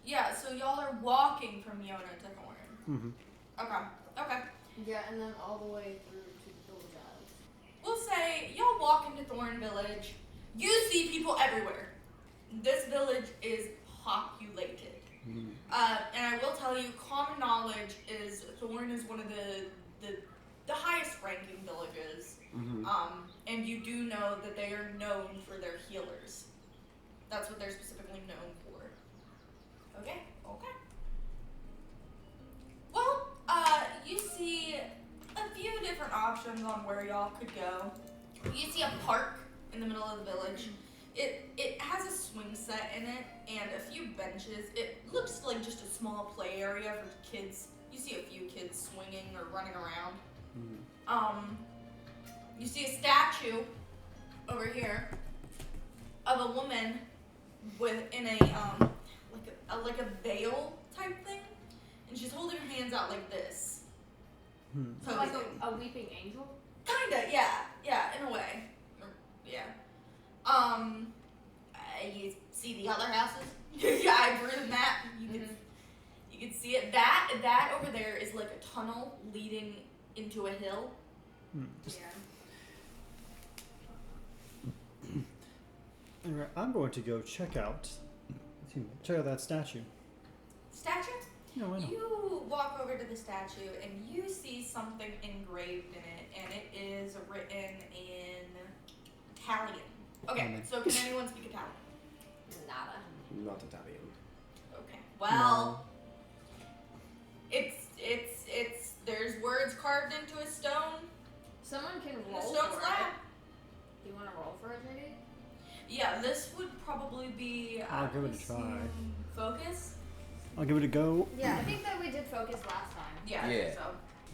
Yeah, so y'all are walking from Yona to Thorn. Okay. Yeah, and then all the way through to the village isles. We'll say y'all walk into Thorn Village. You see people everywhere. This village is populated. And I will tell you, common knowledge is Thorn is one of the highest ranking villages. And you do know that they are known for their healers. That's what they're specifically known for. Okay. Well, you see a few different options on where y'all could go. You see a park in the middle of the village. It has a swing set in it and a few benches. It looks like just a small play area for kids. You see a few kids swinging or running around. You see a statue over here of a woman in a like a veil type thing, and she's holding her hands out like this. So like a weeping angel? Kinda, yeah, in a way. Yeah. You see the other houses? Yeah, I drew the map. You can see it. That over there is like a tunnel leading into a hill. Anyway, I'm going to go check out that statue. Statue? No, I know. You walk over to the statue and you see something engraved in it, and it is written in Italian. Okay, so can anyone speak Italian? Nada. Not Italian. Okay. Well, it's there's words carved into a stone. Someone can In roll the stone for slab. it. Do you want to roll for it, JD? Yeah, this would probably be. I'll give it a try. Focus. I'll give it a go. Yeah, I think that we did focus last time. Yeah. Yeah. So.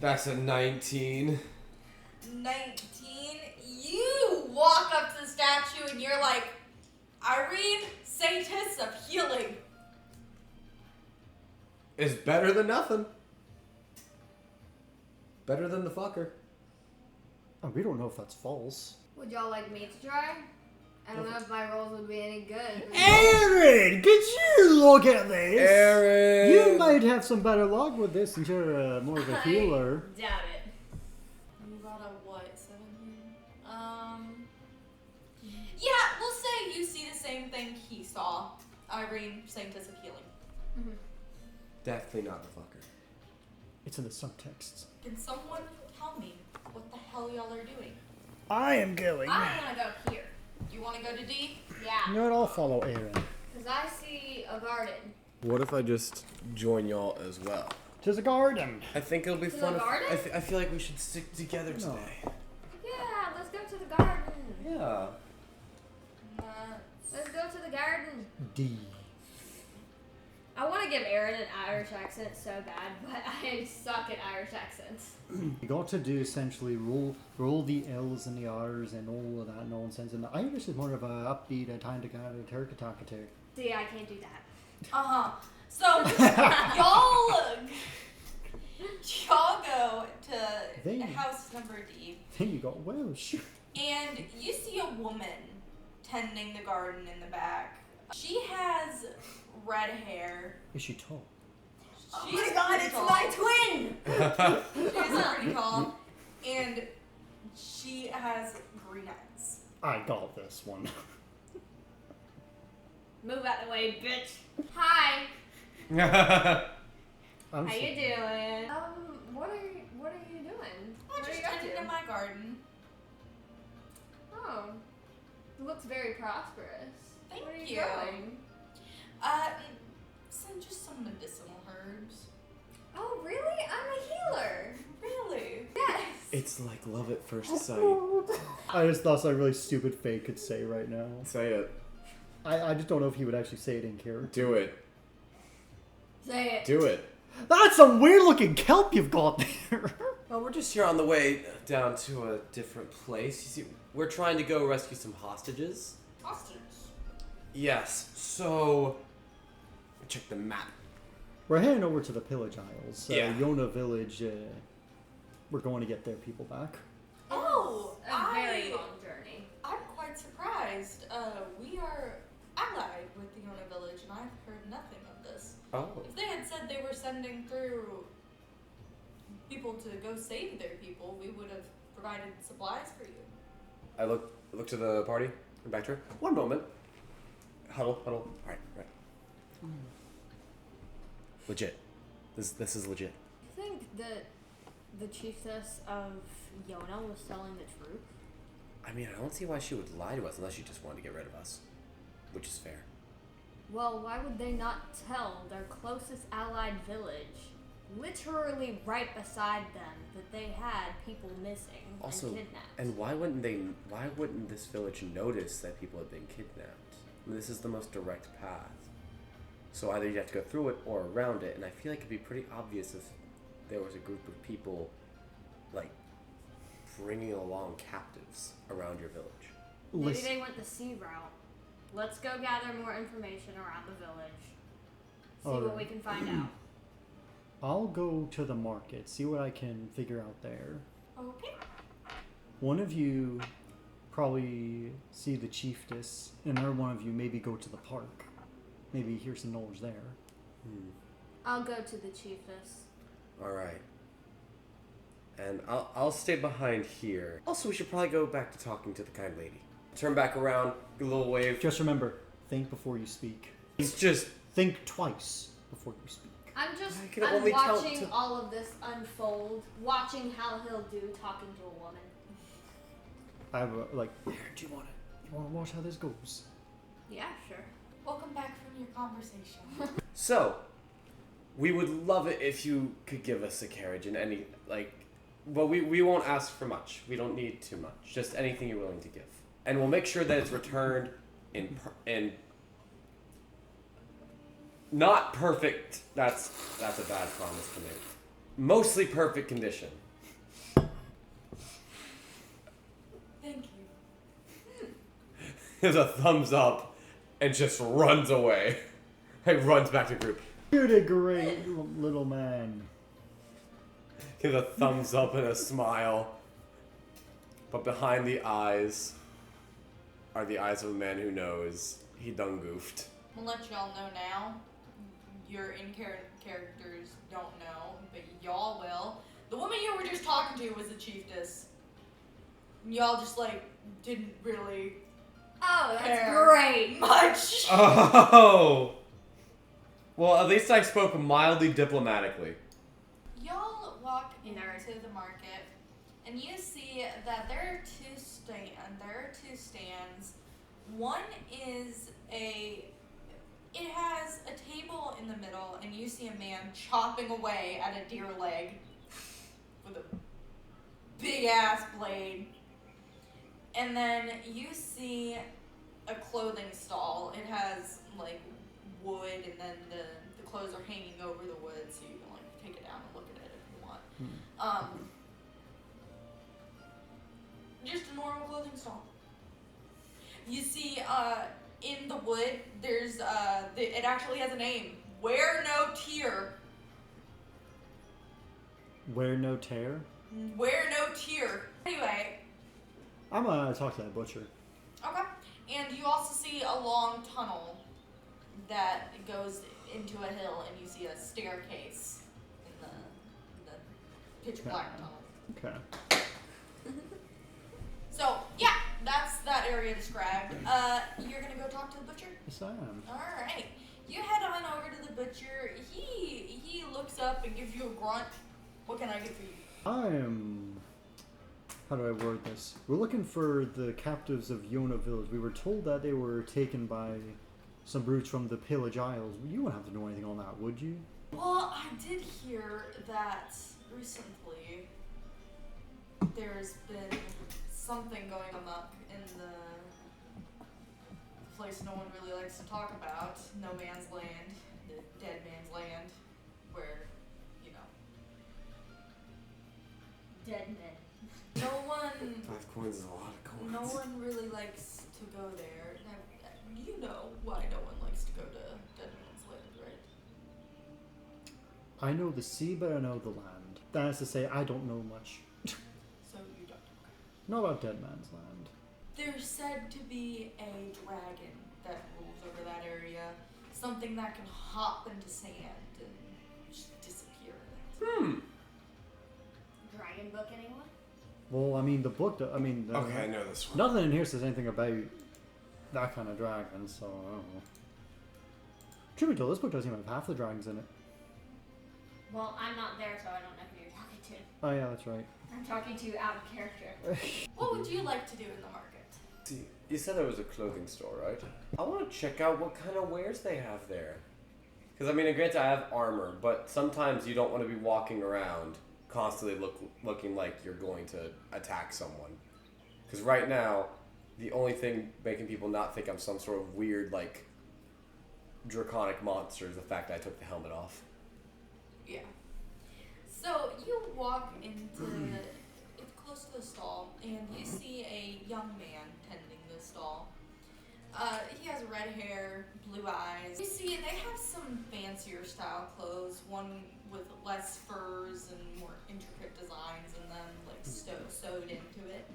That's a 19. 19. You walk up to the statue and you're like, Irene, Saintess of healing. Is better than nothing. Better than the fucker. Oh, we don't know if that's false. Would y'all like me to try? I don't know if my rolls would be any good. Aaron, could you look at this? Aaron! You might have some better luck with this since you're more of a healer. Doubt it. You got a what? 17? Yeah, we'll say you see the same thing he saw. Irene, Saintess of healing. Definitely not the fucker. It's in the subtexts. Can someone tell me what the hell y'all are doing? I am going. I want to go here. You want to go to D? Yeah. You know what? I'll follow Aaron. Because I see a garden. What if I just join y'all as well? To the garden. I think it'll be To fun. the garden? I feel like we should stick together today. Yeah, let's go to the garden. Yeah. Let's go to the garden. D. I want to give Aaron an Irish accent so bad, but I suck at Irish accents. You got to do essentially roll the L's and the R's and all of that nonsense. And the Irish is more of a upbeat, a time to kind of turk-a-talk-a-turk. See, I can't do that. So, y'all go to house number D. Then you got Welsh. And you see a woman tending the garden in the back. She has red hair. Is she tall? Oh my god, it's my twin! She's pretty tall. And she has green eyes. I got this one. Move out the way, bitch. Hi. How you doing? What are you doing? I'm just tending to my garden. Oh. It looks very prosperous. Thank What are you you. growing? Just some medicinal herbs. Oh, really? I'm a healer. Really? Yes. It's like love at first sight. I just thought something really stupid Faye could say right now. Say it. I just don't know if he would actually say it in character. Do it. Say it. Do it. That's some weird looking kelp you've got there. Well, we're just here on the way down to a different place. You see, we're trying to go rescue some hostages. Hostages. Yes, so... Check the map. We're heading over to the pillage isles. Yeah. Yona village, we're going to get their people back. Oh, A very long journey. I'm quite surprised. We are allied with the Yona village, and I've heard nothing of this. sending through people to go save their people, we would have provided supplies for you. I look to the party and back to her. One moment. Huddle. All right. Legit. This is legit. Do you think that the chiefess of Yona was telling the truth? I mean, I don't see why she would lie to us unless she just wanted to get rid of us, which is fair. Well, why would they not tell their closest allied village, literally right beside them, that they had people missing Also, and kidnapped? and why wouldn't this village notice that people had been kidnapped? I mean, this is the most direct path. So either you have to go through it or around it, and I feel like it'd be pretty obvious if there was a group of people, like, bringing along captives around your village. Maybe they went the sea route. Let's go gather more information around the village. See what we can find out. I'll go to the market, see what I can figure out there. Okay. One of you probably see the chiefess, and another one of you maybe go to the park. Maybe hear some knowledge there. I'll go to the chiefess. All right. And I'll stay behind here. Also, we should probably go back to talking to the kind lady. Turn back around, do a little wave. Just remember, think before you speak. It's just Think twice before you speak. I'm only tell watching to- all of this unfold, watching how he'll do talking to a woman. I have do you want to watch how this goes? Yeah, sure. Welcome back from your conversation. So, we would love it if you could give us a carriage and any well, we won't ask for much. We don't need too much. Just anything you're willing to give, and we'll make sure that it's returned in not perfect. That's a bad promise to make. Mostly perfect condition. Thank you. Gives a thumbs up and just runs away. Like runs back to group. You're the great little man. Gives a thumbs up and a smile. But behind the eyes are the eyes of a man who knows he done goofed. I'm gonna let y'all know now. Your characters don't know, but y'all will. The woman you were just talking to was a chiefess. Y'all just didn't really Oh, that's care great. much. Oh! Well, at least I spoke mildly diplomatically. Y'all walk Nerd. into the market, and you see that there are two stands. One is it has a table in the middle, and you see a man chopping away at a deer leg with a big ass blade. And then you see a clothing stall. It has wood, and then the clothes are hanging over the wood, so you can take it down and look at it if you want. Just a normal clothing stall. You see, in the wood, there's it actually has a name. Wear no tear. Wear no tear. Wear no tear. Anyway. I'm gonna talk to that butcher. Okay. And you also see a long tunnel that goes into a hill, and you see a staircase in the pitch black tunnel. Okay. So, yeah, that's that area described. You're gonna go talk to the butcher? Yes, I am. Alright. You head on over to the butcher. He looks up and gives you a grunt. What can I get for you? How do I word this? We're looking for the captives of Yona Village. We were told that they were taken by some brutes from the Pillage Isles. You wouldn't have to know anything on that, would you? Well, I did hear that recently there's been something going amok in the place no one really likes to talk about, No Man's Land, the Dead Man's Land, where, Dead men. no one 5 coins is a lot of coins. No one really likes to go there. You know why no one likes to go to Dead Man's Land, right? I know the sea, but I know the land. That is to say, I don't know much. So you don't. Not about Dead Man's Land. There's said to be a dragon that rules over that area. Something that can hop into sand and just disappear. Dragon book, anyone? Well, I mean, the book. I mean, Okay, I know this one. nothing in here says anything about that kind of dragon, so I don't know. Truth be told, this book doesn't even have half the dragons in it. Well, I'm not there, so I don't know who you're talking to. Oh yeah, that's right. I'm talking to you out of character. What would you like to do in the market? See, you said there was a clothing store, right? I want to check out what kind of wares they have there. Because, I mean, granted, I have armor, but sometimes you don't want to be walking around constantly looking like you're going to attack someone. Because right now, the only thing making people not think I'm some sort of weird, like, draconic monster is the fact that I took the helmet off. Yeah. So you walk into it's close to the stall, and you see a young man tending the stall. He has red hair, blue eyes. You see, they have some fancier style clothes, one with less furs and more intricate designs in them, like sewed into it.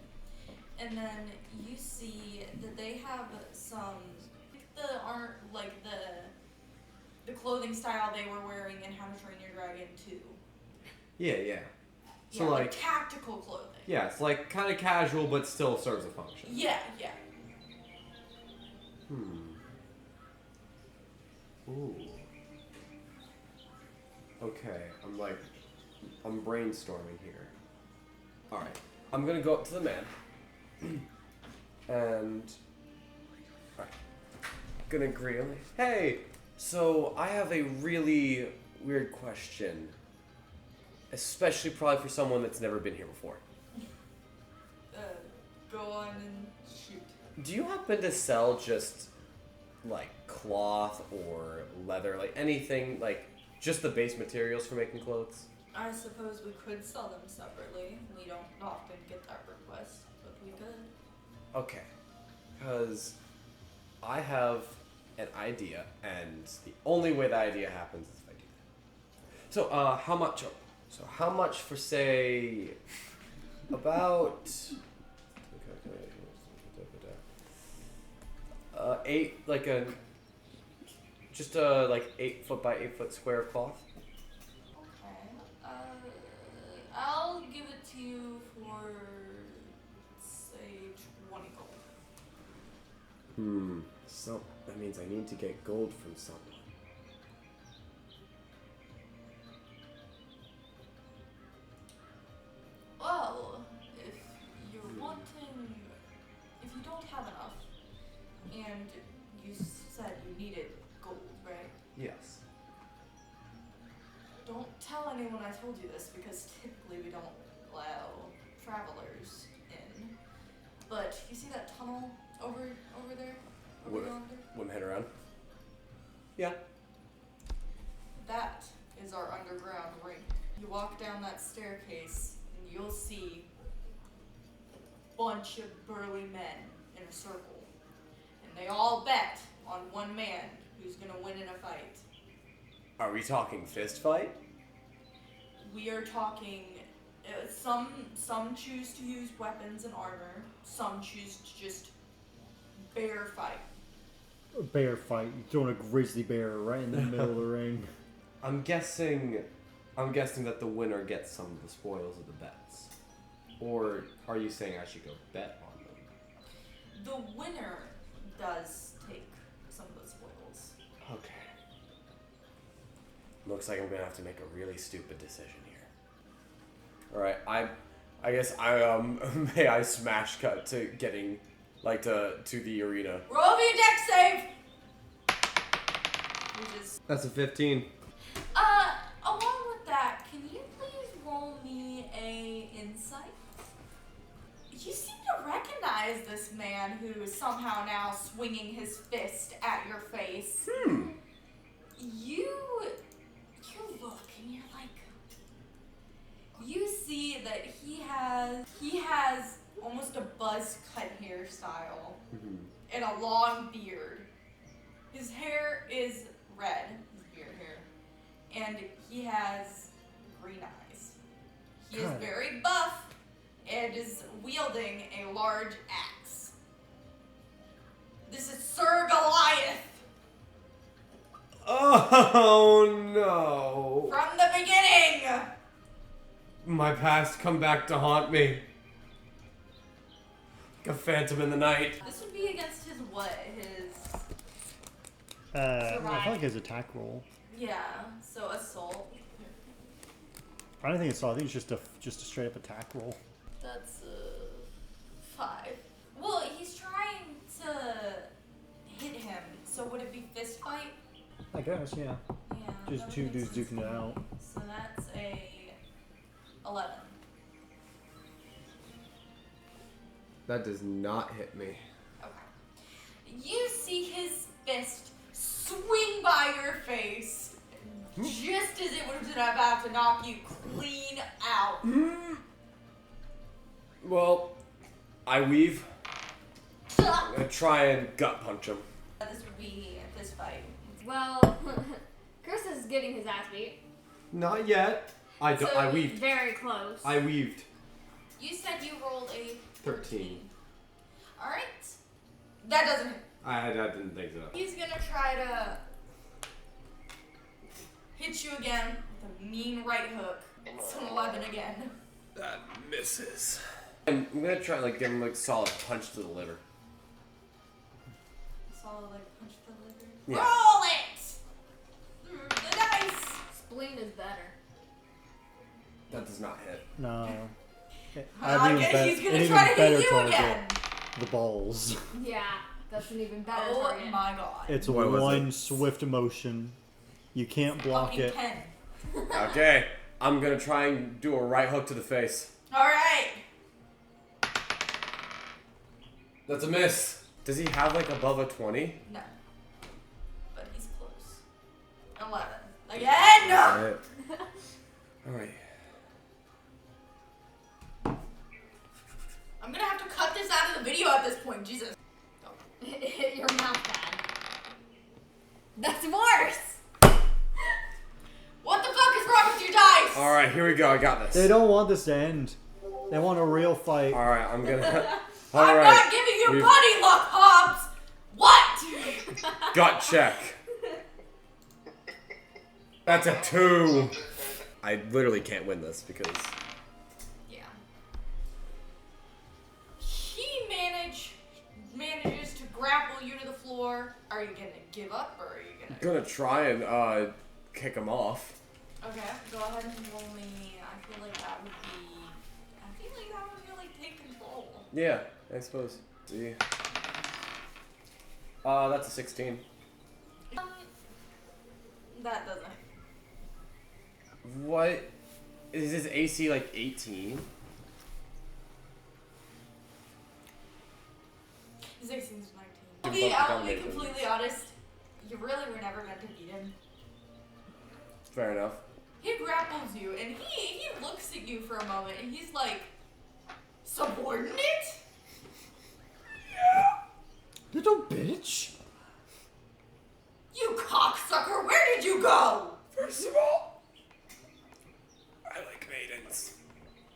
And then you see that they have some the clothing style they were wearing in How to Train Your Dragon 2. Yeah. So Yeah, like, tactical clothing. yeah, it's like kind of casual, but still serves a function. Yeah. Ooh. Okay, I'm brainstorming here. All right, I'm gonna go up to the man, and all right, gonna agree. Hey, so I have a really weird question, especially probably for someone that's never been here before. Go on and shoot. Do you happen to sell just like cloth or leather, like anything, like just the base materials for making clothes? I suppose we could sell them separately. We don't often get that request, but we could. Okay, because I have an idea, and the only way that idea happens is if I do that. So, how much? So, how much for say about 8, like a just a like 8 foot by 8 foot square of cloth? Okay. I'll give it to you for, say, 20 gold. So that means I need to get gold from someone. Well, if you're wanting, if you don't have enough, and you said you needed gold, right? Yes. Don't tell anyone I told you this, because typically we don't allow travelers in. But you see that tunnel over there? Over What? yonder? Wouldn't head around. Yeah. That is our underground ring. You walk down that staircase and you'll see a bunch of burly men in a circle. And they all bet on one man who's gonna win in a fight. Are we talking fist fight? We are talking, some choose to use weapons and armor, some choose to just bear fight. A bear fight. You throwing a grizzly bear right in the middle of the ring. I'm guessing that the winner gets some of the spoils of the bets. Or are you saying I should go bet on them? The winner does take some of the spoils. Okay. Looks like I'm gonna have to make a really stupid decision here. All right, I guess I may I smash cut to getting like to the arena. Roll me a deck save! Which is That's a 15. along with that, can you please roll me a insight? You seem to recognize this man who is somehow now swinging his fist at your face. You look and you're like, you see that he has almost a buzz cut hairstyle and a long beard. His hair is red, his beard hair, and he has green eyes. He is God. very buff and is wielding a large axe. This is Sir Goliath. Oh no! From the beginning! My past come back to haunt me. Like a phantom in the night. This would be against his what? His... I feel like his attack roll. Yeah, so assault. I don't think it's all. I think it's just a straight up attack roll. That's 5. Well, he's trying to hit him, so would it be fist fight? I guess, yeah. Yeah. Just that two would make dudes sense. duking it out. So that's a 11. That does not hit me. Okay. You see his fist swing by your face just as it was about to knock you clean out. Well, I weave. I'm gonna try and gut punch him. This would be a fist fight. Well, Chris is getting his ass beat. Not yet. I So weaved. Very close. I weaved. You said you rolled a 13. Alright. That doesn't hit. I didn't think so. He's gonna try to hit you again with a mean right hook. It's an 11 again. That misses. I'm gonna try like give him like solid punch to the liver. Solid like punch to the liver. Yeah. Roll it! The dice! Spleen is better. That does not hit. No. He's gonna try to hit you again! The balls. Yeah, that's an even better Oh target. my god. It's What was one it? swift motion. You can't block Fucking it. 10. Okay, I'm gonna try and do a right hook to the face. Alright. That's a miss. Does he have like above a 20? No. But he's close. 11. Again! Alright. Alright. I'm gonna have to cut this out of the video at this point, Jesus. It hit your mouth pad. That's worse! What the fuck is wrong with your dice? Alright, here we go. I got this. They don't want this to end. They want a real fight. Alright, I'm gonna. I'm Alright. not giving you We've- buddy luck, Hobbs! What? Gut check. That's a 2. I literally can't win this because. Yeah. He manages to grapple you to the floor. Are you gonna give up or are you I'm gonna... gonna try and kick him off. Okay, go ahead and roll me. I feel like that would take control. Yeah, I suppose. See. That's a 16. That doesn't. What? Is his AC like 18? His 18's 19. Dude, Okay, fuck, I'll I'm be making completely this. honest. You really were never meant to beat him. Fair enough. He grapples you, and he looks at you for a moment, and he's like, subordinate? Little bitch. You cocksucker, where did you go? First of all, I like maidens.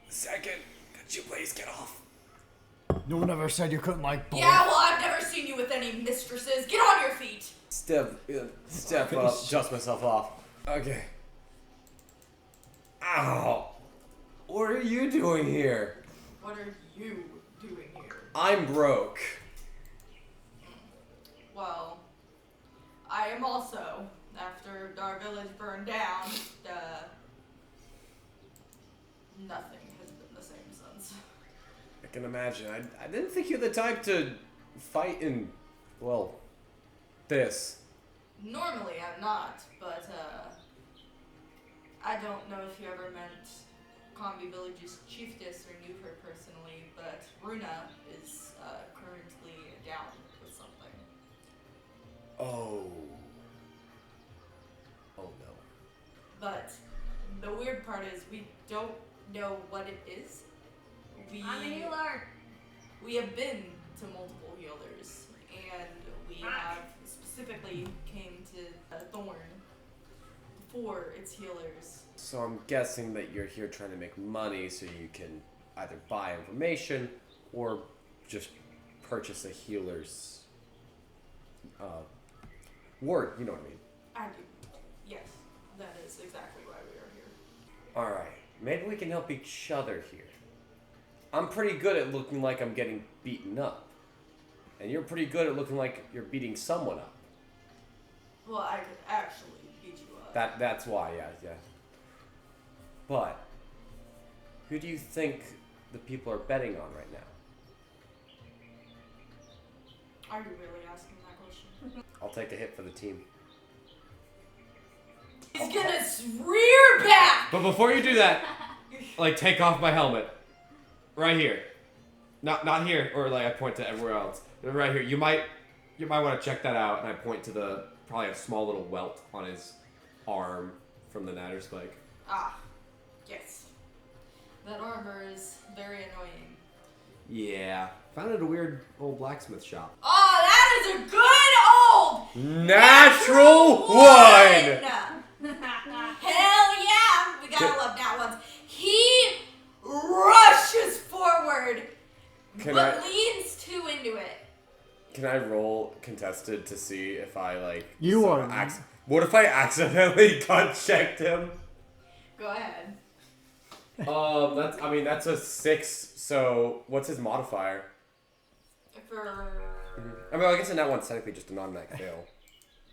Second, could you please get off? No one ever said you couldn't like both. Yeah, well, I've never seen you with any mistresses. Get on your feet. Step up, dust myself off. Okay. Ow. What are you doing here? What are you doing here? I'm broke. Well, I am also. After our village burned down, nothing has been the same since. I can imagine. I didn't think you had the type to fight in, well, this. Normally I'm not, but I don't know if you ever met Combi Village's chiefess or knew her personally, but Runa is currently down with something. Oh. Oh no. But the weird part is we don't know what it is. I'm a healer. We have been to multiple healers, and we have specifically came to Thorn for its healers. So I'm guessing that you're here trying to make money so you can either buy information or just purchase a healer's word, you know what I mean. I do. Yes, that is exactly why we are here. Alright, maybe we can help each other here. I'm pretty good at looking like I'm getting beaten up. And you're pretty good at looking like you're beating someone up. Well, I could actually beat you up. That's why, yeah. But who do you think the people are betting on right now? Are you really asking that question? I'll take a hit for the team. He's gonna rear back! But before you do that, like, take off my helmet. Right here. Not here, or like I point to everywhere else. But right here. You might want to check that out, and I point to probably a small little welt on his arm from the Natter Spike. Ah, yes. That armor is very annoying. Yeah. Found it at a weird old blacksmith shop. Oh, that is a good old Natural one! Hell yeah! We gotta love nat ones. He rushes forward, but leans too into it. Can I roll contested to see if I like? You are. What if I accidentally gut checked him? Go ahead. That's a 6. So what's his modifier? I guess in that one's technically just an automatic fail.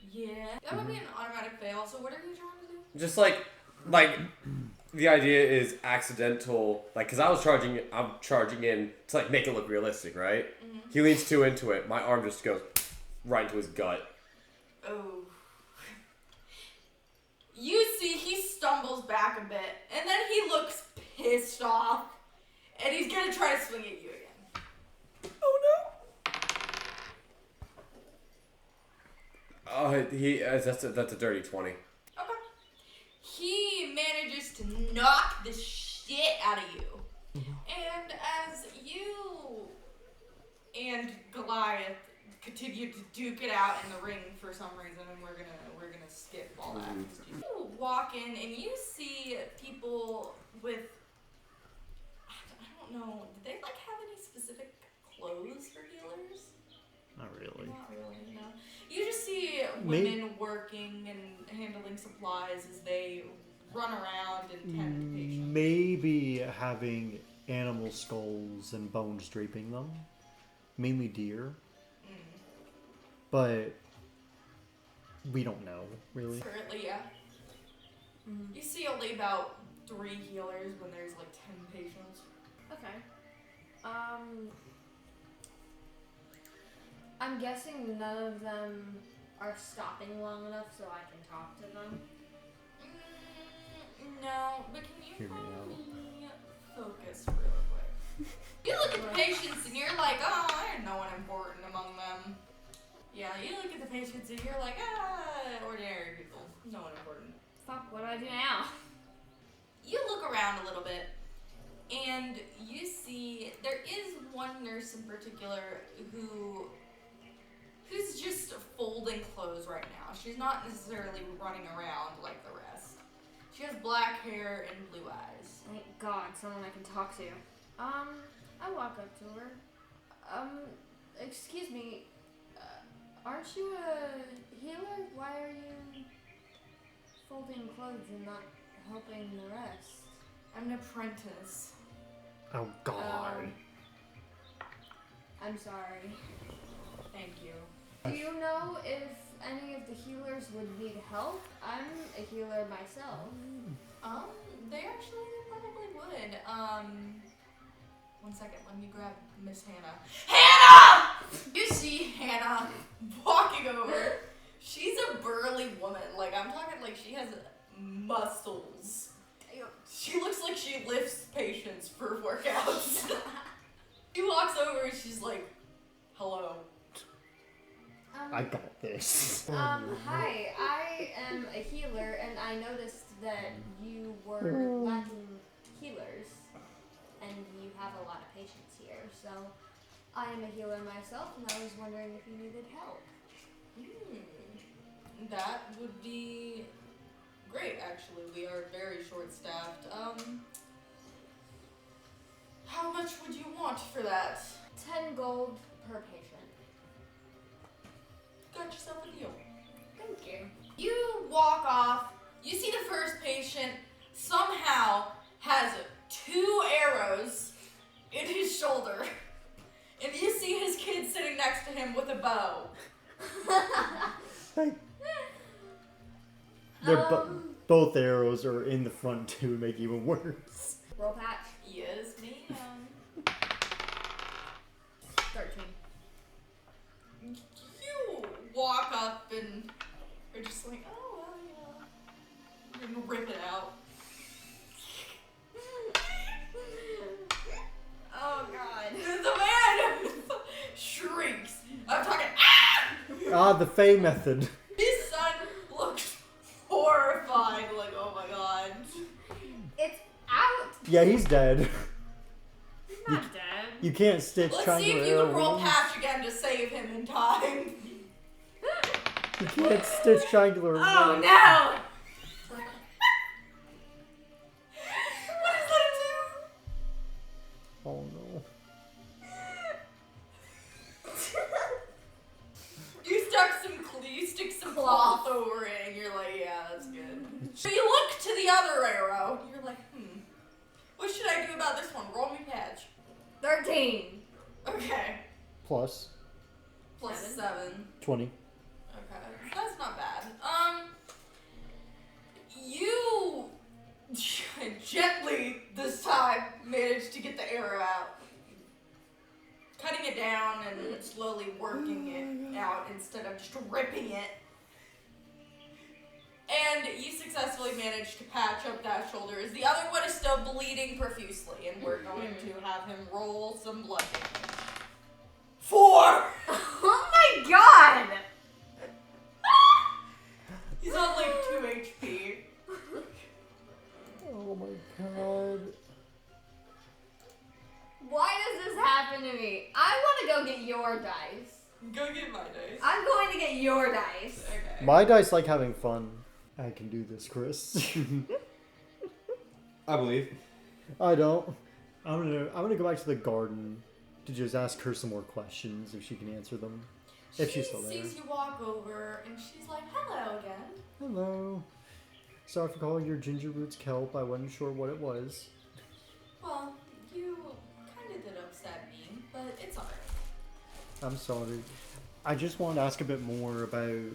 Yeah, that would be an automatic fail. So what are you trying to do? Just like the idea is accidental, like, cause I'm charging in to like make it look realistic, right? Mm-hmm. He leans too into it. My arm just goes right into his gut. Oh. You see, he stumbles back a bit, and then he looks pissed off, and he's gonna try to swing at you again. Oh no! That's a dirty 20. Okay. He manages to knock the shit out of you. And as you and Goliath continue to duke it out in the ring for some reason, and we're gonna skip all that. You walk in and you see people with, I don't know, do they like have any specific clothes for healers? Not really. Not really, no. You just see women working and handling supplies as they run around and tend to patients. Maybe having animal skulls and bones draping them. Mainly deer. But we don't know, really. Currently, yeah. You see only about 3 healers when there's like 10 patients. Okay. I'm guessing none of them are stopping long enough so I can talk to them. No, but can you Hear me help out. me focus real quick? You look at the patients and you're like, oh, there's no one important among them. Yeah, you look at the patients and you're like, ordinary people, no one important. Fuck, what do I do now? You look around a little bit, and you see there is one nurse in particular who's just folding clothes right now. She's not necessarily running around like the rest. She has black hair and blue eyes. Thank God, someone I can talk to. I walk up to her. Excuse me, aren't you a healer? Why are you folding clothes and not helping the rest? I'm an apprentice. Oh, God. I'm sorry. Thank you. Do you know if any of the healers would need help? I'm a healer myself. They probably would. One second, let me grab Miss Hannah. Hannah! You see Hannah walking over. She's a burly woman. Like, I'm talking like she has muscles. She looks like she lifts patients for workouts. She walks over and she's like, hello. I got this. Hi, I am a healer, and I noticed that you were lacking healers, and you have a lot of patients here, so I am a healer myself, and I was wondering if you needed help. That would be great, actually. We are very short-staffed. How much would you want for that? 10 gold per patient. Got yourself a deal. Thank you. You walk off. You see the first patient somehow has 2 arrows in his shoulder. And you see his kid sitting next to him with a bow. Hey. Both arrows are in the front to make it even worse. Roll patch. Yes, ma'am. 13. You walk up and are just like, oh, well, yeah. And rip it out. Oh god. The man shrieks. I'm talking, ah! Ah, the Fey method. His son looks horrified, like, oh my god. It's out. Yeah, he's dead. He's not dead. You can't stitch Let's see triangular if you arrow can roll wounds. patch again to save him in time. You can't stitch triangular Oh wounds. no! What does that do? Oh no. You stick some Cloth. cloth over it and you're like, yeah, that's good. So you look to the other arrow, you're like, what should I do about this one? Roll me patch. 13. Okay. Plus Plus 7. 7. 20. Okay. That's not bad. You gently this time managed to get the arrow out. Cutting it down and slowly working it out instead of just ripping it. And you successfully managed to patch up that shoulder. As the other one is still bleeding profusely, and we're going to have him roll some blood damage. 4! Oh my god! He's on like 2 HP. Oh my god. Why does this happen to me? I want to go get your dice. Go get my dice. I'm going to get your dice. Okay. My dice like having fun. I can do this, Chris. I believe. I don't. I'm gonna go back to the garden to just ask her some more questions if she can answer them. If she's still there. She sees you walk over and she's like, hello again. Hello. Sorry for calling your ginger roots kelp. I wasn't sure what it was. Well, you kind of did upset me, but it's alright. I'm sorry. I just wanted to ask a bit more about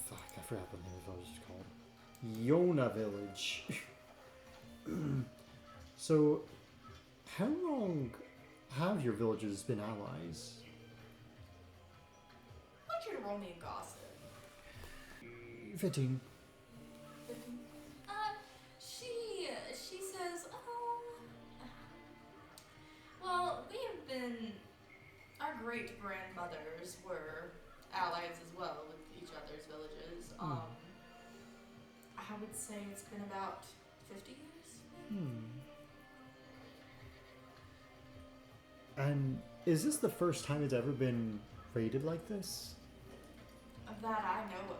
fuck, I forgot what the name of the village is called. Yona Village. So, how long have your villages been allies? I want you to roll me a gossip. 15. She says, well, we have been, our great grandmothers were allies as well with each other's villages. I would say it's been about 50 years. And is this the first time it's ever been raided like this? Of that I know of.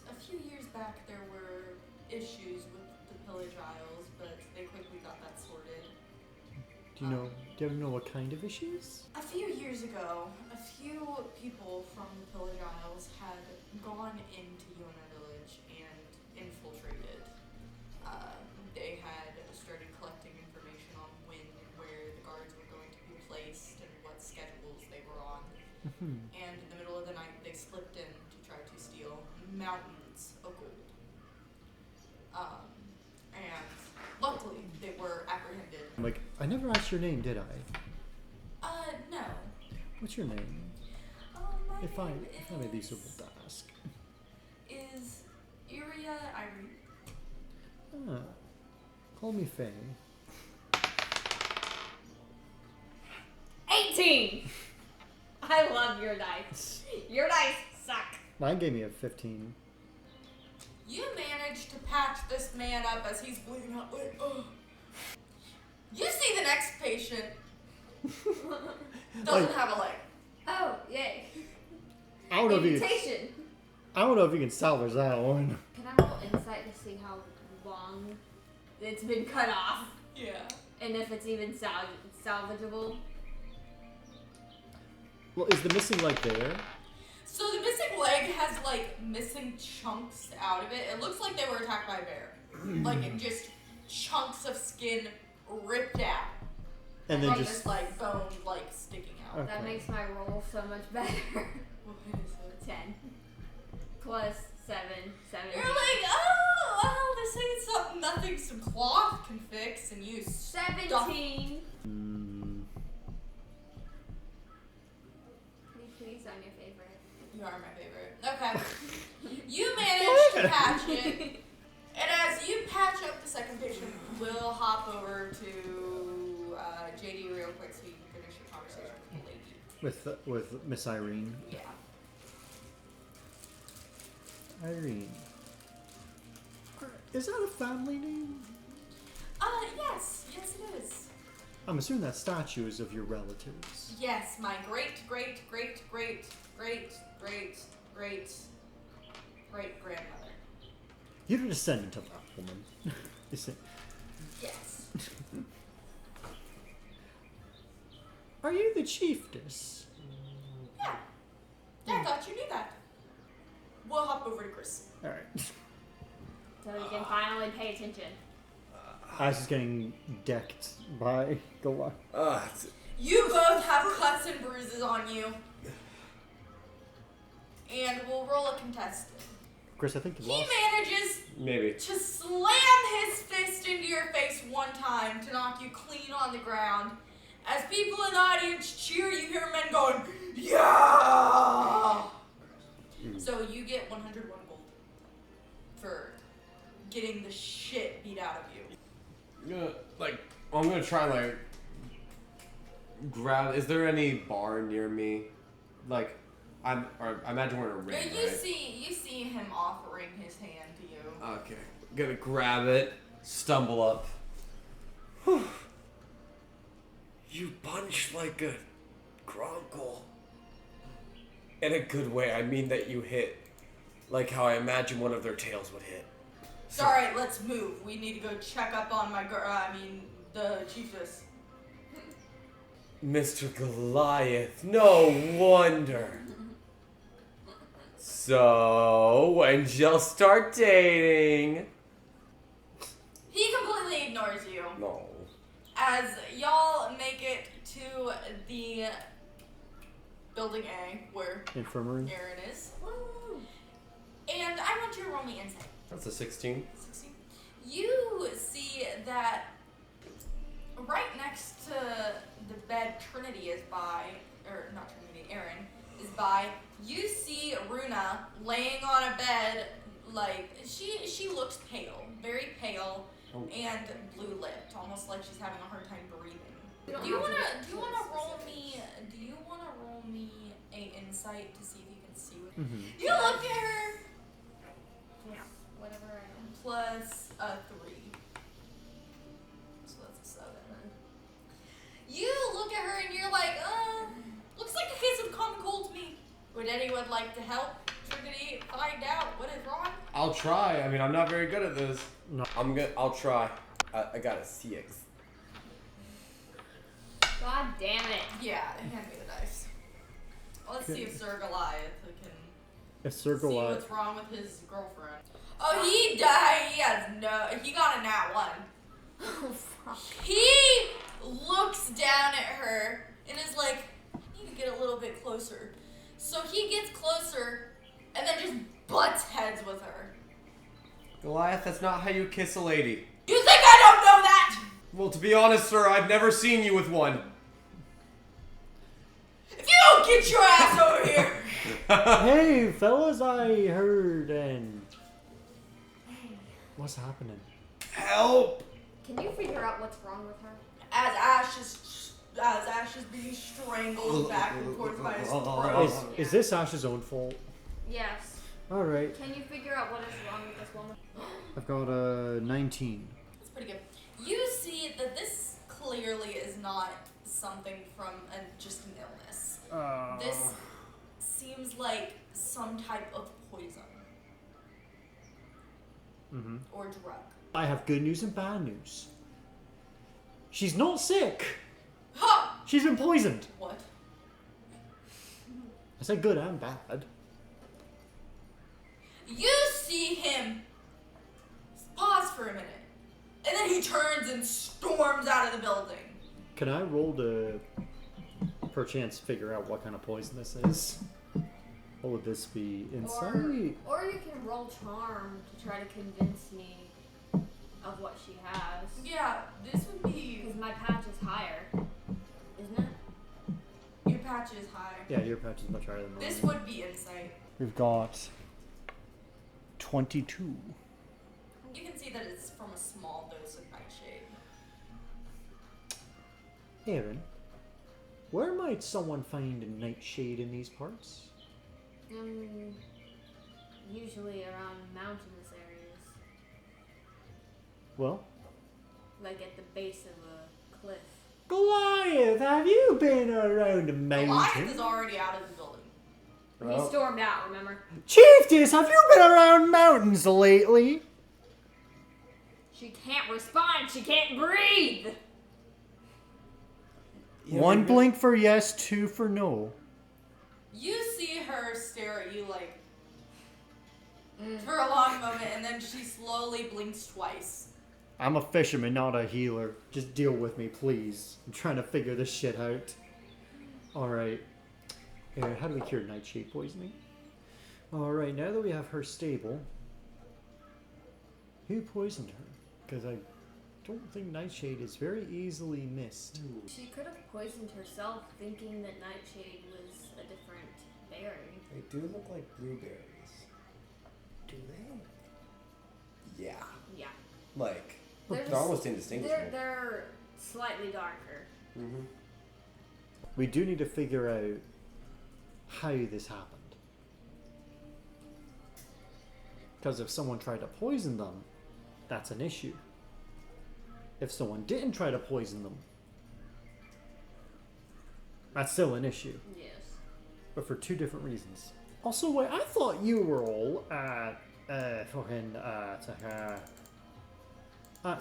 A few years back there were issues with the Pillage Isles, but they quickly got that sorted. Do you know what kind of issues? A few years ago, a few people from the Pillage Isles had gone into Yona Village and infiltrated. They had started collecting information on when and where the guards were going to be placed and what schedules they were on. And in the middle of the night, they slipped in to try to steal mountains of gold. And luckily, they were apprehended. Like, I never asked your name, did I? No. What's your name? My If I name may be so bold to ask. is Iria Irene. Ah, call me Faye. 18! I love your dice. Your dice suck. Mine gave me a 15. You managed to patch this man up as he's bleeding out. Like, ugh. You see the next patient doesn't have a leg. Oh, yay. I don't know if you can, Invitation. I don't know if you can salvage that one. Can I roll insight to see how long it's been cut off? Yeah. And if it's even salvageable? Well, is the missing leg there? So the missing leg has like missing chunks out of it. It looks like they were attacked by a bear. Like just chunks of skin ripped out. And then from just this like bone like sticking out. Okay. That makes my roll so much better. 10 plus 7. You're like, oh, well, this ain't something nothing some cloth can fix, and you 17. Mm, Please, I'm your favorite. You are my favorite. Okay. You managed to patch it. And as you patch up the second patient, we'll hop over to JD real quick so you can finish your conversation with the lady. with Miss Irene. Yeah. Irene. Is that a family name? Yes. Yes, it is. I'm assuming that statue is of your relatives. Yes, my great, great, great, great, great, great, great, great grandmother. You're a descendant of that woman. Is it? Yes. Are you the chiefess? Yeah. I thought you knew that. We'll hop over to Chris. Alright. So you can finally pay attention. Ash is getting decked by Goliath. You both have cuts and bruises on you. And we'll roll a contested. Chris, I think you He lost. manages Maybe. to slam his fist into your face one time to knock you clean on the ground. As people in the audience cheer, you hear men going, yeah! So you get 101 gold for getting the shit beat out of you. I'm gonna try and like grab. Is there any bar near me? Like, I imagine we're in a ring, But you right? see him offering his hand to you. Okay, gonna grab it, stumble up. Whew. You punch like a grunkle. In a good way, I mean that you hit like how I imagine one of their tails would hit. Alright, let's move. We need to go check up on the chiefess. Mr. Goliath, no wonder. So, when y'all start dating? He completely ignores you. No. As y'all make it to the building A, where Infirmary. Aaron is. And I want you to roll me insight. That's a 16. 16. You see that right next to the bed Trinity is by, or not Trinity, Aaron is by, you see Runa laying on a bed, like, she looks pale, very pale, and blue-lipped, almost like she's having a hard time breathing. Do you wanna roll me a insight to see if you can see what you look at her Yeah, whatever I am. plus a 3. So that's a 7. You look at her and you're like, looks like a case of common cold to me. Would anyone like to help Trinity find out what is wrong? I'll try. I mean, I'm not very good at this. I'll try. I got a 6. God damn it. Yeah, hand me the dice. Let's see if Sir Goliath can If Sir see Goliath. what's wrong with his girlfriend. Oh, he died. He got a nat 1. Oh, fuck. He looks down at her and is like, I need to get a little bit closer. So he gets closer and then just butts heads with her. Goliath, that's not how you kiss a lady. You think I don't know that? Well, to be honest, sir, I've never seen you with one. If you don't get your ass over here. Hey, fellas, I heard and. What's happening? Help! Can you figure out what's wrong with her? As Ash is being strangled back and forth by his throat. Is this Ash's own fault? Yes. Alright. Can you figure out what is wrong with this woman? I've got a 19. That's pretty good. You see that this clearly is not something from just an illness. This seems like some type of poison or drug. I have good news and bad news. She's not sick. Ha! She's been poisoned. What? I said good and bad. You see him pause for a minute, and then he turns and storms out of the building. Can I roll to perchance figure out what kind of poison this is? What would this be? Insight? Or you can roll charm to try to convince me of what she has. Yeah, this would be. Because my patch is higher, isn't it? Your patch is high. Yeah, your patch is much higher than mine. This would be insight. We've got 22. You can see that it's from a small dose of nightshade. Aaron, where might someone find a nightshade in these parts? Usually around mountainous areas. Well, Like at the base of a cliff. Goliath, have you been around a Goliath is mountain? already out of the building. He stormed out, remember? Chiefess, have you been around mountains lately? She can't respond, she can't breathe! One blink for yes, two for no. You see her stare at you like for a long moment, and then she slowly blinks twice. I'm a fisherman, not a healer. Just deal with me, please. I'm trying to figure this shit out. Alright. How do we cure nightshade poisoning? Alright, now that we have her stable, who poisoned her? Because I don't think nightshade is very easily missed. She could have poisoned herself thinking that nightshade was a different berry. They do look like blueberries. Do they? Yeah. Yeah. Like, They're they're almost indistinguishable. They're slightly darker. Mm-hmm. We do need to figure out how this happened. Because if someone tried to poison them, that's an issue. If someone didn't try to poison them, that's still an issue. Yes. But for two different reasons. Also, wait, I thought you were all at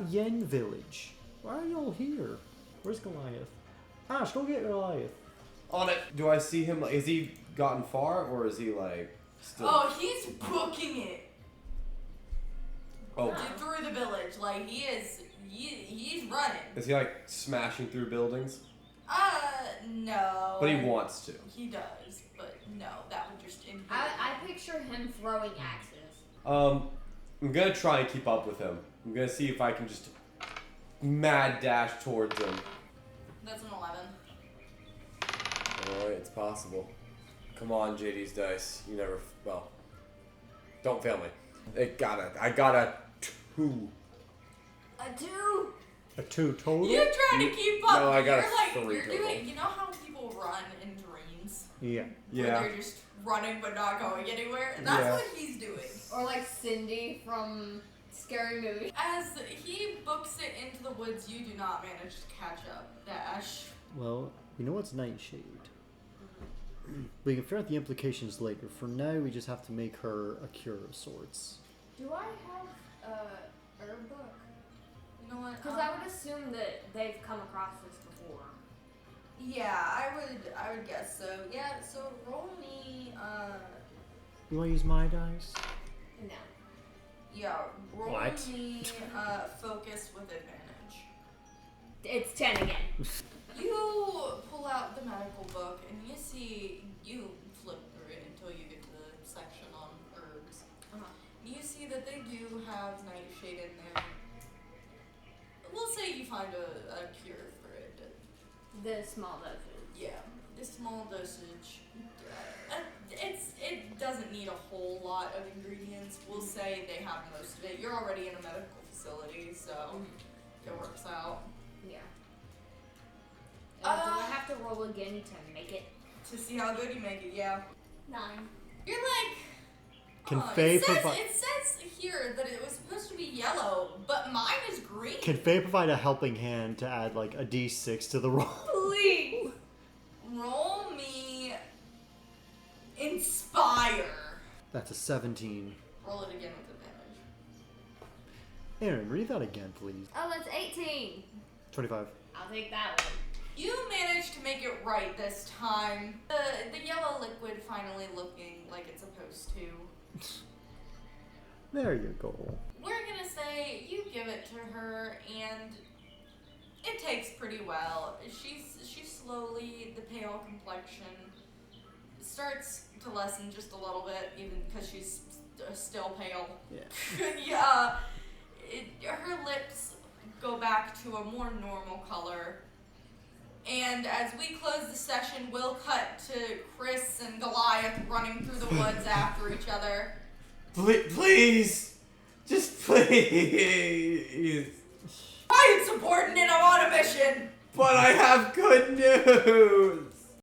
Yen Village. Why are y'all here? Where's Goliath? Ash, go get Goliath. On it. Do I see him? Is he gotten far, or is he like still? Oh, he's booking it Oh, through the village. Like he's running. is he like smashing through buildings? No. But he wants to. He does, but no, that would just inhibit. I picture him throwing axes. I'm gonna try and keep up with him. I'm gonna see if I can just mad dash towards him. That's an 11. Alright, it's possible. Come on, JD's dice. You never. Well, don't fail me. I got a 2. A 2! A 2 total? You're trying to keep up. No, I got you're a like, 3 You're total. doing. You know how people run in dreams? Yeah. Where Yeah. they're just running but not going anywhere? That's Yeah. what he's doing. Or like Cindy from Scary Movie. As he books it into the woods, you do not manage to catch up, Dash. Well, we know it's Nightshade. We can figure out the implications later. For now, we just have to make her a cure of sorts. Do I have a herb book? You know what? Because I would assume that they've come across this before. Yeah, I would guess so. Yeah, so roll me, You want to use my dice? No. yeah, roll What? me, focus with advantage. It's 10 again. You pull out the medical book and you flip through it until you get to the section on herbs. You see that they do have nightshade in there. We'll say you find a cure for it. The small dosage. Yeah, the small dosage. It doesn't need a whole lot of ingredients. We'll say they have most of it. You're already in a medical facility, so it works out. Yeah. Do I have to roll again to make it? To see how good you make it, yeah. 9. You're like, Can huh, Faye it says provide? here that it was supposed to be yellow, but mine is green. Can Faye provide a helping hand to add like a d6 to the roll? Please roll me inspire. That's a 17. Roll it again with advantage. Aaron, read that again, please. Oh, that's 18. 25. I'll take that one. You managed to make it right this time. The yellow liquid finally looking like it's supposed to. There you go. We're gonna say you give it to her, and it takes pretty well. She's slowly, the pale complexion starts to lessen just a little bit, even because she's still pale. Yeah. Yeah. Her lips go back to a more normal color. And as we close the session, we'll cut to Chris and Goliath running through the woods after each other. Please! Just please! Why insubordinate? I'm on a mission! But I have good news!